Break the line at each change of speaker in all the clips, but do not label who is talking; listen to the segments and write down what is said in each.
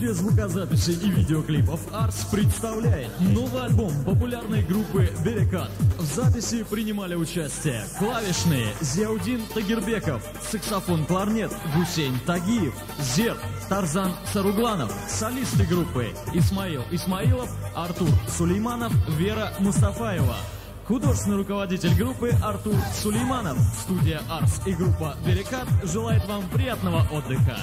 Студия звукозаписи и видеоклипов «Арс» представляет новый альбом популярной группы «Берекат». В записи принимали участие клавишные Зиаудин Тагирбеков, саксофон-кларнет Гусейн Тагиев, Зерт Тарзан Саругланов, солисты группы Исмаил Исмаилов, Артур Сулейманов, Вера Мустафаева. Художественный руководитель группы Артур Сулейманов. Студия «Арс» и группа «Берекат» желает вам приятного отдыха.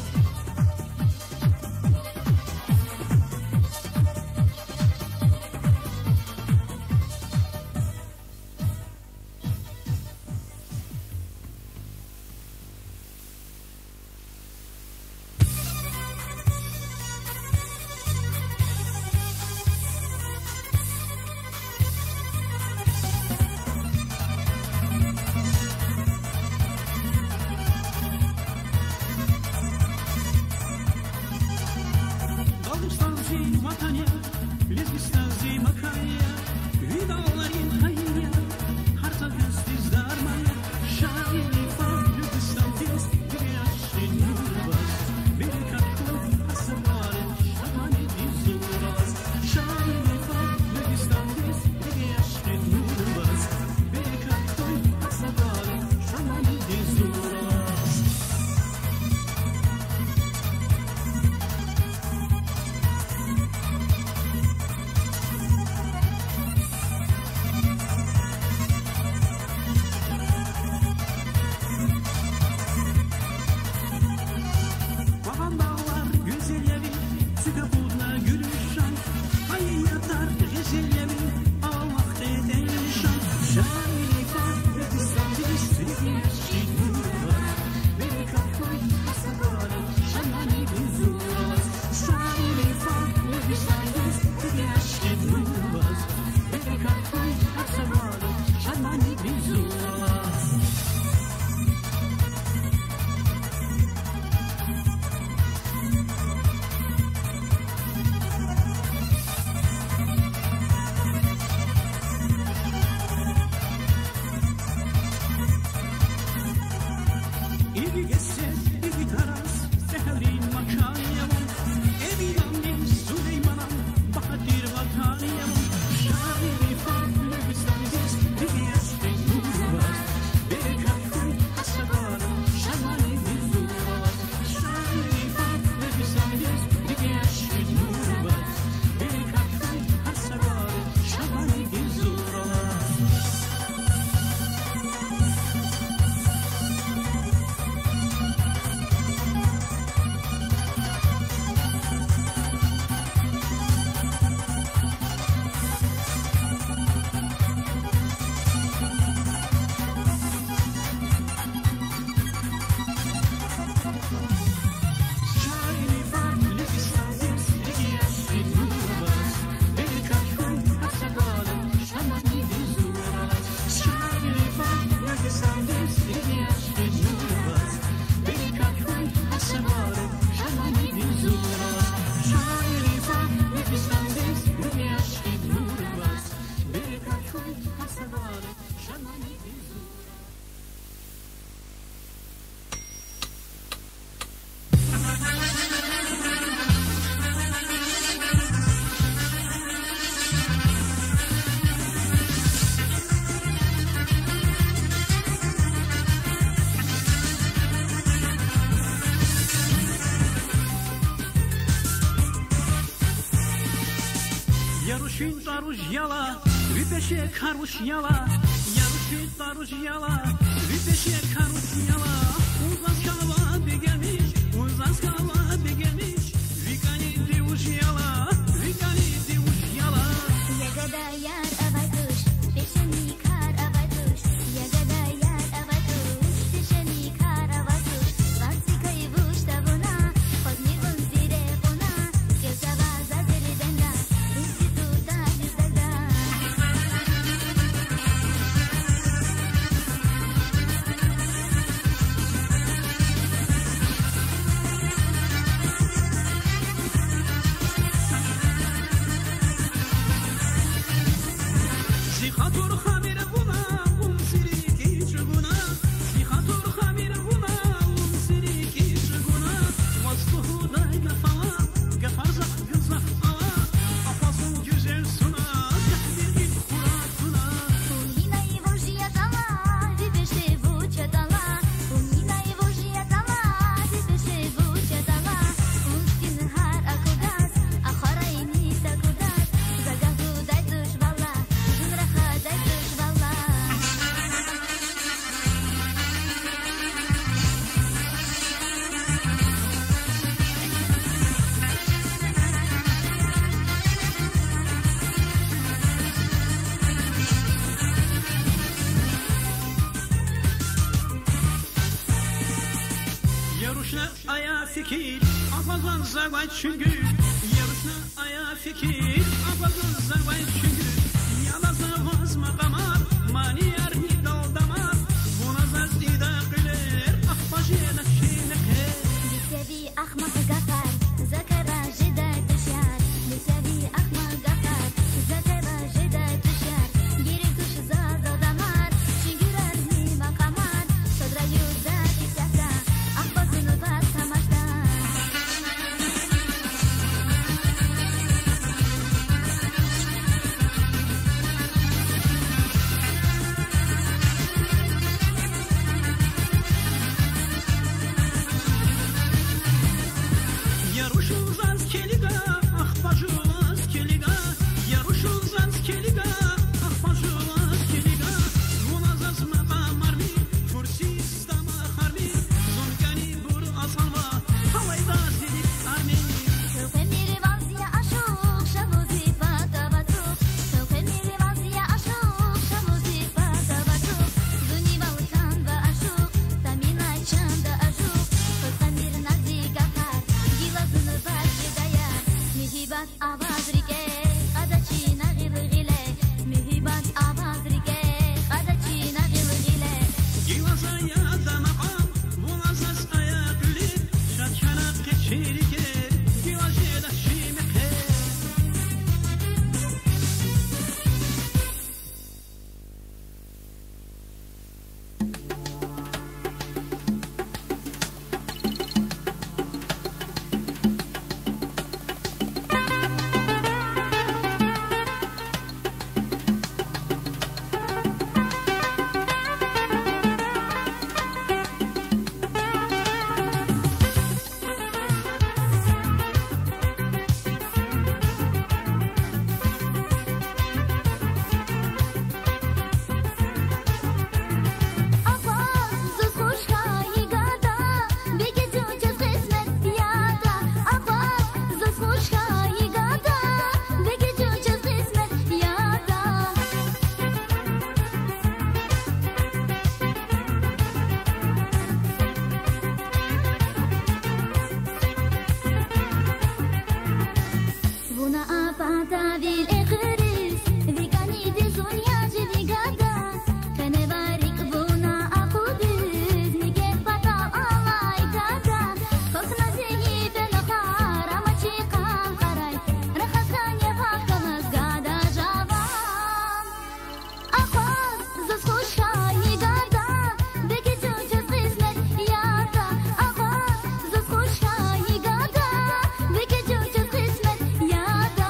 Karuszyala, yarışı taruşyala, rüpeşe karuszyala, uzanskała biegemiś, wikani diuszjala,
Yagada yar avatush, peşeni kar avatush, yagada yar avatush, peşeni kar avatush, vansi kayvush davona, hodni vanzire bona, gezava zadere denda, instituta dizagda.
Yarışna aya fikir, afazan zavay çünkü. Yarışna aya fikir, afazan zavay çünkü. Yalasa vaz makamar, mani yarhi daldamar. Buna zaz ida qilir, ahbajiyana şinike.
لسبي أحمق قطر ذكر جدا تشعر لسبي أحمق قطر ذكر جدا تشعر جيري توش زاد دمار شنجرار ميما قمار صدر يوزات سهلا أحفظ نفاس سمشتا
Yarışılzaz keliga, ahbajılaz keliga. Yarışılzaz keliga, ahbajılaz keliga. Buna zaz maqamar mi, fursiz dama harbi. Zonkani bur asalva, havayda zidik armi.
سوف ميري وانزيا أشوق شموزي فاتا باتوق سوف ميري وانزيا أشوق شموزي فاتا باتوق دوني والكان بأشوق تامينا چند أشوق سوف مير نزي قطر جيلا زنبات جدايا مهيبات آواز ريكي قدچي نغير غيلي مهيبات آواز ريكي قدچي نغير غيلي
Gilaza ya da maqam, buna zaz aya qilir. Şadkana keçirike, gilajeda şimike.
أفاز زوز خوشهایی گادا بگی تو چه قسمت یادا أفاز زوز خوشهایی گادا بگی تو چه قسمت یادا Buna apata vil ekriz Vikani de zonyaji vigada Kane varik buna akudiz Nige pata alay gada Kokna zehi benakhar Ama chiqam qaray Rakhasanye vaqtamas gada javan Afaz zos khoshayi gada Begi jujuz qismet yada Afaz zos khoshayi gada Begi jujuz qismet yada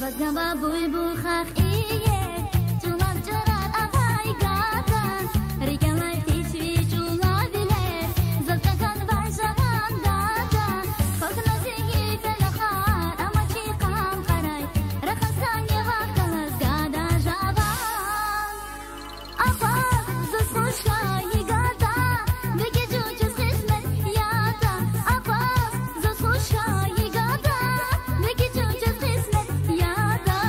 Vazgamba bulbul khakh iye Tuman jarar avay gada Rikalay tishvi chula bile Zalkakan vay zaman gada Kokna zehi benakhar Ama chiqam qaray Rakhasanye vaqtamas gada javan Afaz zos khoshayi gada Begi jujuz qismet yada Afaz zos khoshayi gada Begi jujuz qismet yada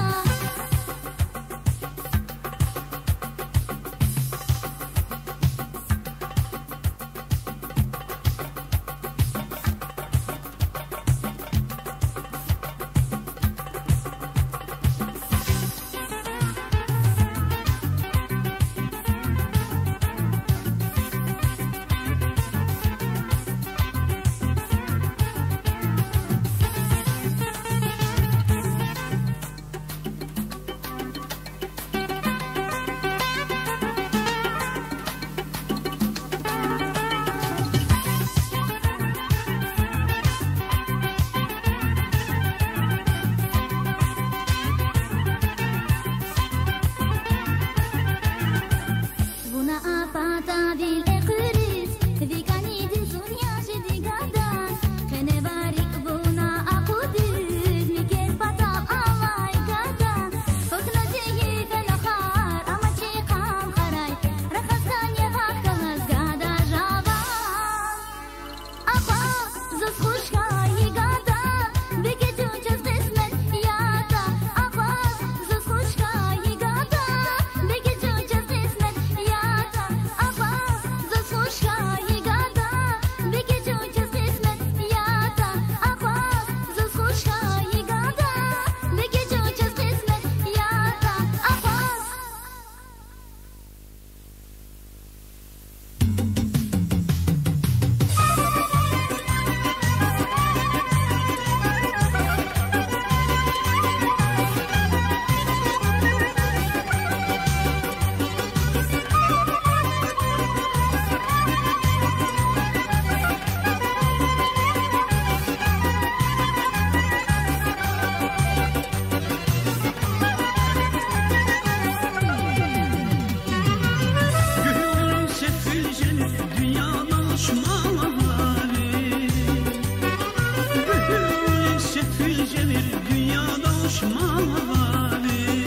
demir dünyada uçmalı vali.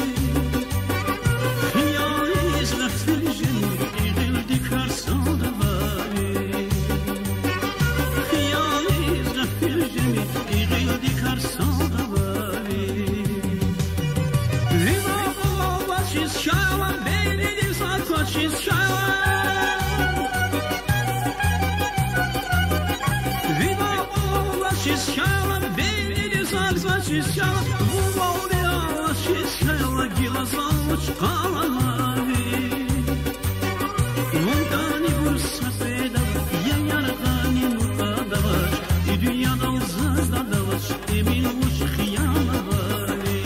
Hiyali izleftir cemil eğildi karsalda vali. Hiyali izleftir cemil eğildi karsalda vali. Viva baba çiz şayla beyni sakla çiz şayla. Şişala beyni sakla şişala bu valya şişala gilazal çıkalavi. Montani bursa peda ya yargani mutada dünyada uzazda davaş emin uç khiyala vali.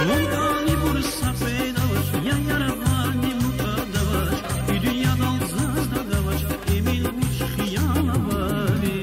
Montani bursa peda ya yargani mutada dünyada uzazda davaş emin uç khiyala vali.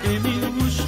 Emin uç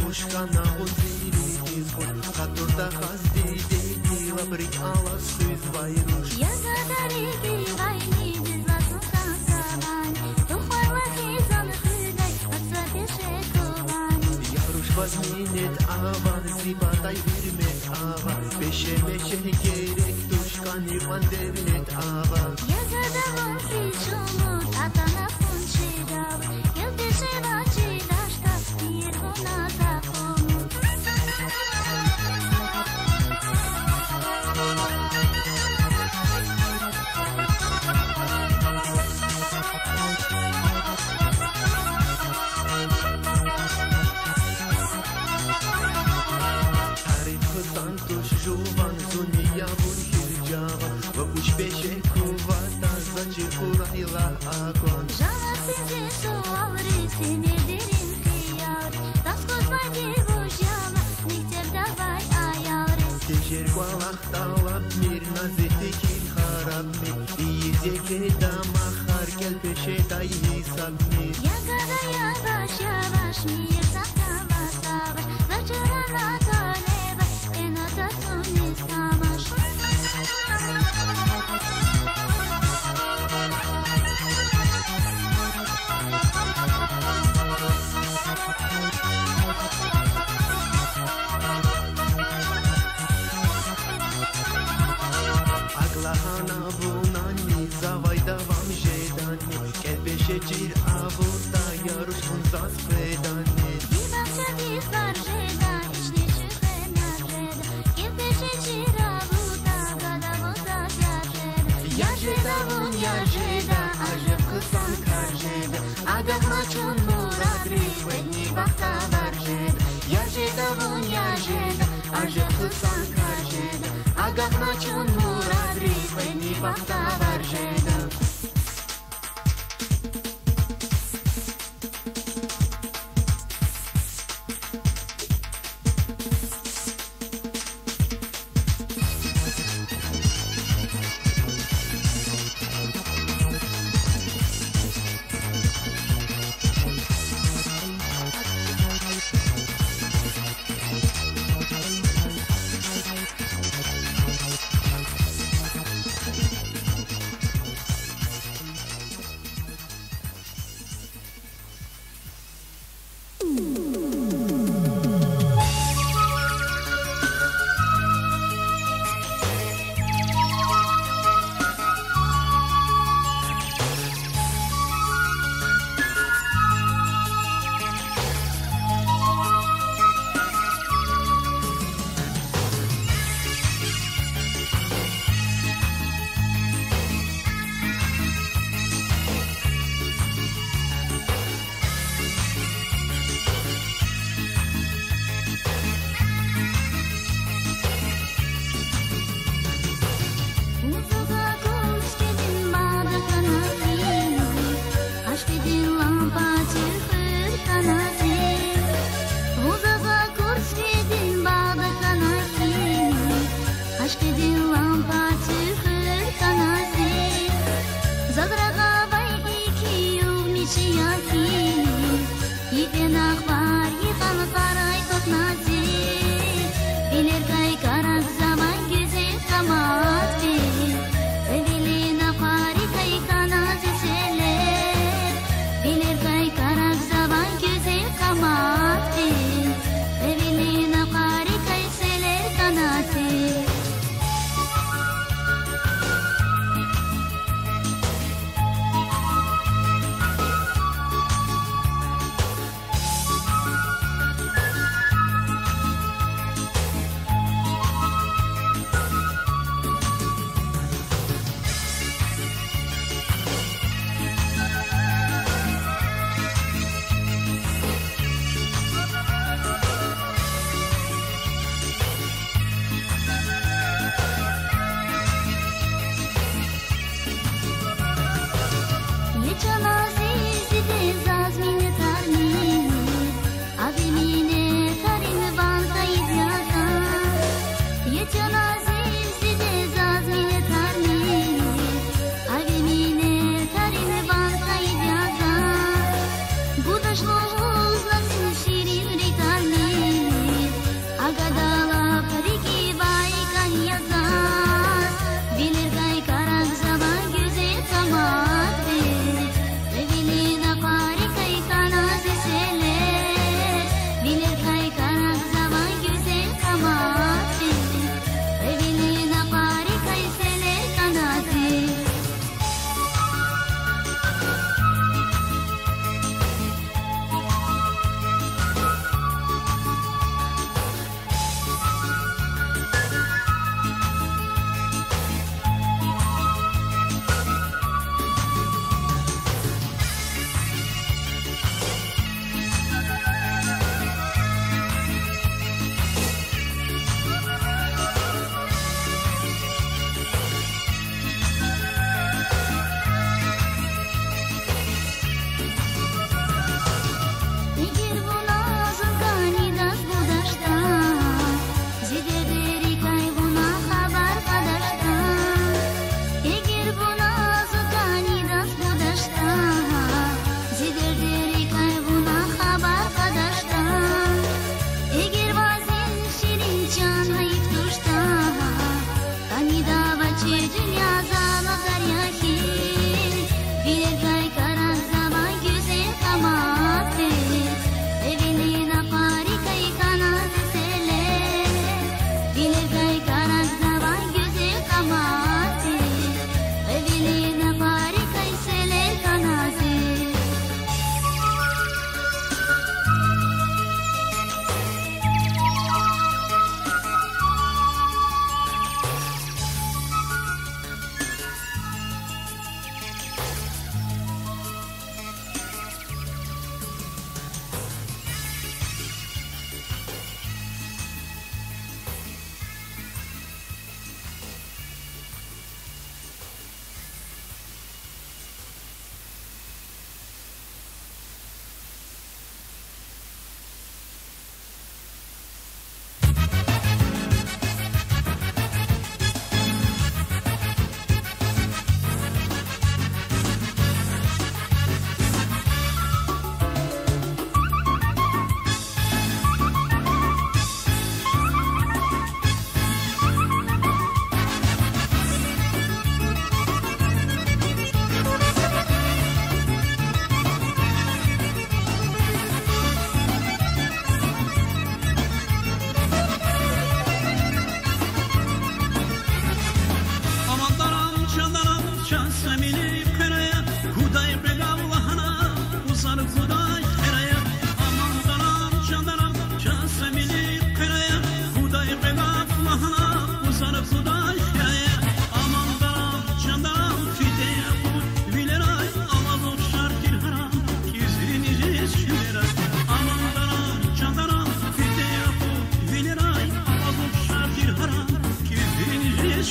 Пушкана хунзири дизгон Катурда хазди дейди Лабрик ала суиз вайруш
Я за дареги войны без вас устанцевань Тухвала хизаны хыдай Отца пешекувань
Яруш возминет аван Зибатай вирмет аван Пеше меше керек Тушкани пандевнет аван
Я за давон причумут Атана фунчидав Ел пешева чидашка Ирвуна запомут
Жуван зуния бурхирджава Вапуч пеше кувата Зачи курайла агон
Жала сизе суаври Синедерин хияр Таскус вади вужяма Нихтер давай аяври
Тежер гуалахталап Мир назети кин хараб мир Иезеке дамахар Кел пеше дай хисаб мир
Ягада яваш яваш Мир сахтава саваш Зачарана танева Эната сунис тамаш
Aglahana bunani Zavayda vam jedani Kel pеше чир авурда Яруш хунзас предани
Дибахча дихвар жеда Ични шухена жеда Кел пеше чира вута Гадавота зяжеда Я жеда вун я жеда Ажев кысан кар жеда Агахмачун мурадри Ведни бахта бар жеда Я жеда вун я жеда Ажев кысан кар жеда Агахмачун мурадри Ведни бахта бар жеда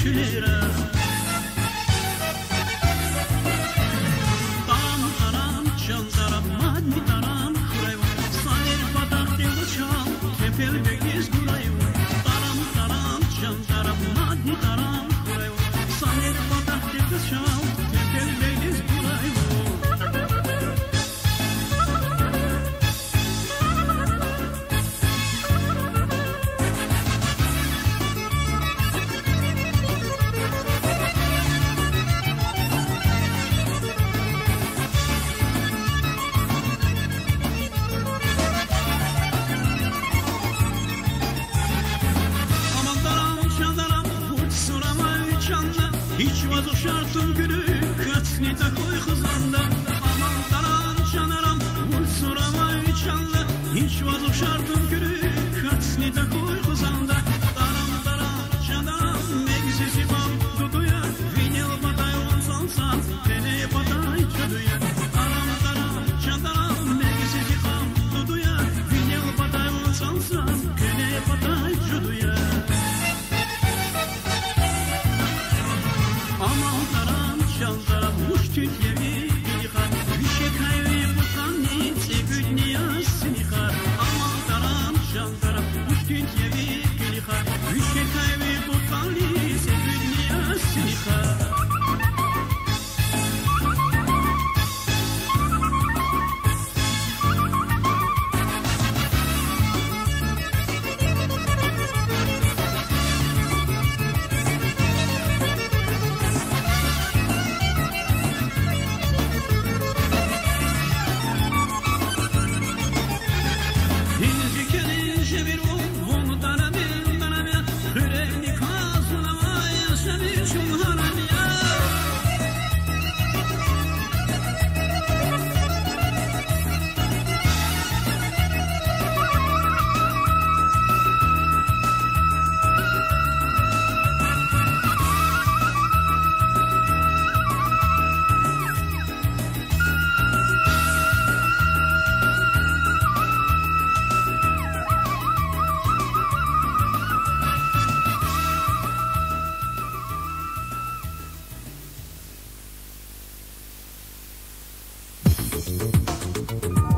çülera Tam taram çantaram maddi taram kurayva Sanir batak deli çal tepel begiz kurayva Taram taram çantaram maddi taram kurayva Sanir batak deli çal tepel begiz kurayva Hiç vazgeçardım gülü kaçni takoy kızanda Aman taram canaram vur sorama canlı Hiç vazgeçardım gülü kaçni takoy kızanda Taram taram canaram megzizi bam duduya Vinil batay olsansa tene batay çadıya Taram taram canaram megzizi bam duduya Vinil batay olsansa tene batay çadıya Aman taram çaltaram muştün yevi bilihar Vişek hayvi butanni segül niyaz sinihar Aman taram çaltaram muştün yevi bilihar Vişek hayvi butanni segül niyaz sinihar
Thank you.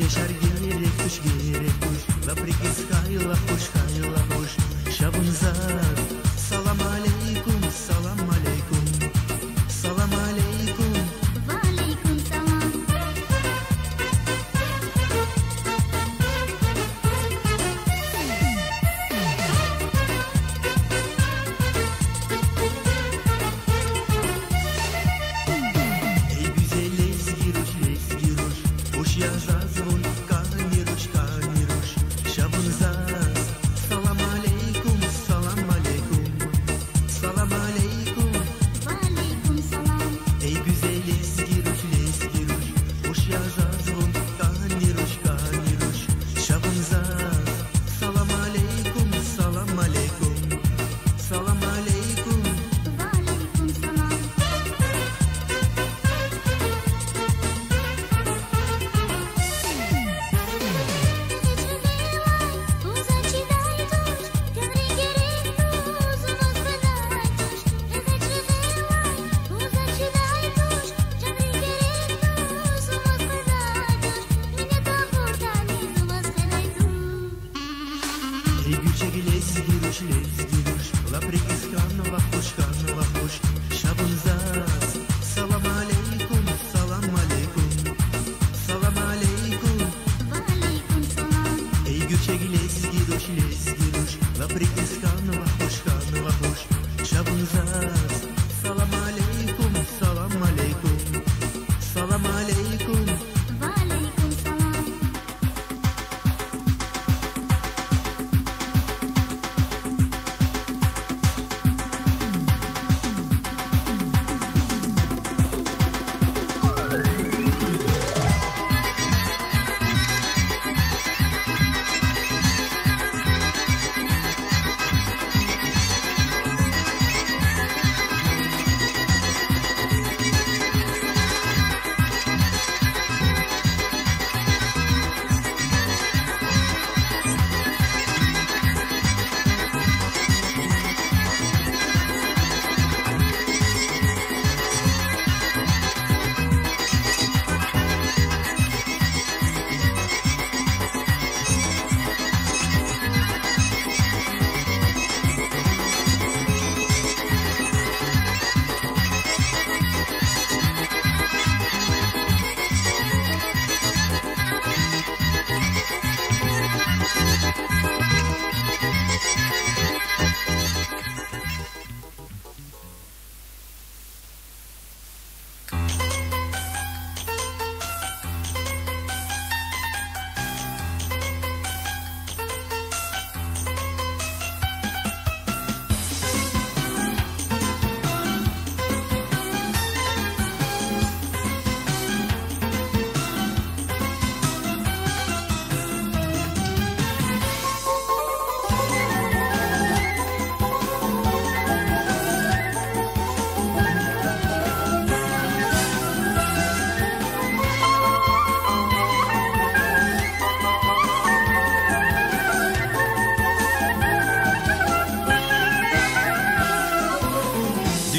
Пешар керек уж, лаприкискай лапуш, шабунзар. Салам алейкум, салам алейкум, салам алейкум.
Валейкум салам.
Ey güzel lezgiruş, hoş yazazın kaniruş, şabınzaz. Salam aleykum, salam aleykum, salam aleykum.
Валейкум салам.
Ey güzel lezgiruş, hoş yazazın kaniruş, şabınzaz. Salam aleykum, salam aleykum, salam aleykum.
Валейкум салам.
Ey güçek lezgiruş, laprekiskan vahuş, şabınzaz. Salam aleykum, salam aleykum, salam aleykum.
Валейкум салам.
Ey güçek lezgiruş, laprekiskan vahuş, şabınzaz. Salam aleykum, salam aleykum, salam aleykum.
Валейкум салам.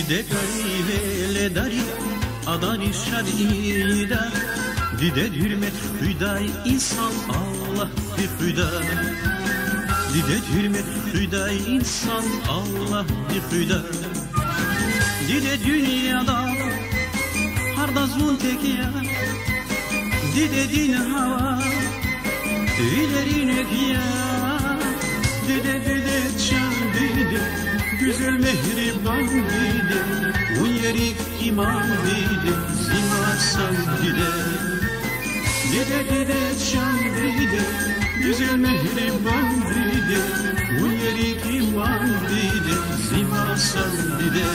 Dide garivele dari adani şadida. Dide hürmet hüday insan Allah bir hüda. Dide hürmet hüday insan Allah bir hüda. Dide dünyada harda zun tekiya. Dide din hava ilerine giya. Dide çan dide güzel mehriban dide. Bu yeri iman dide zimarsan dide. Dide çan dide güzel mehriban dide. Bu yeri iman dide zimarsan dide.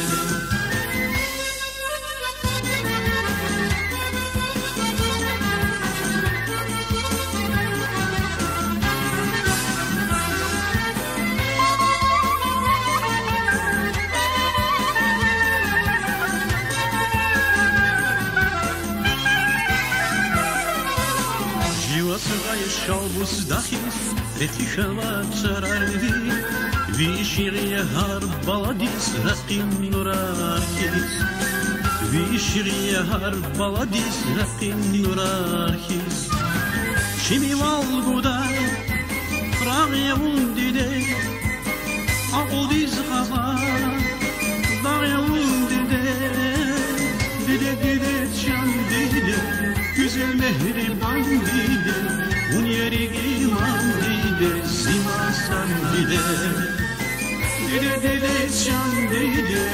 Шалбус дахис, ретишава царарди, виширия хар баладис, раким нурархис, виширия хар баладис, раким нурархис. Kimi valguda Rağyavun dide Aqul diz qağa Dağyavun dide Dide dide can dide Güzel mehriban dide Un yeri iman dide Zimasan dide Dide dide can dide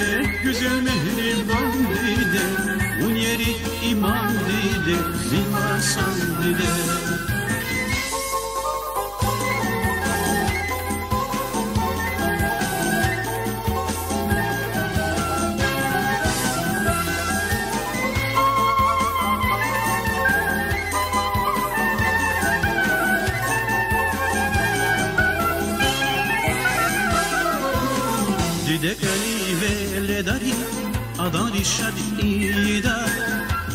Güzel mehriban dide Un yeri iman dide Zimasan dide Dide kalive dari adari şadida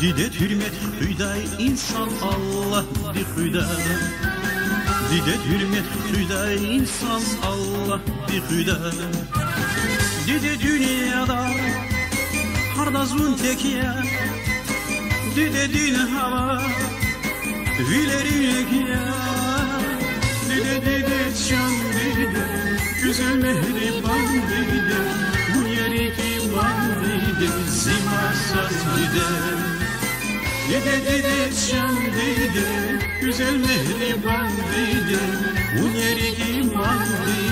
Dide hürmet hüday insan Allah di hüda Dide hürmet hüday insan Allah di hüda Dide dünyada hardazun tekiye Dide din hava hülerik ya Dide dide can dide Güzel mehriban dide Bu yeri iman dide Zimasaz dide Dide dide can dide Güzel mehriban dide Bu yeri iman dide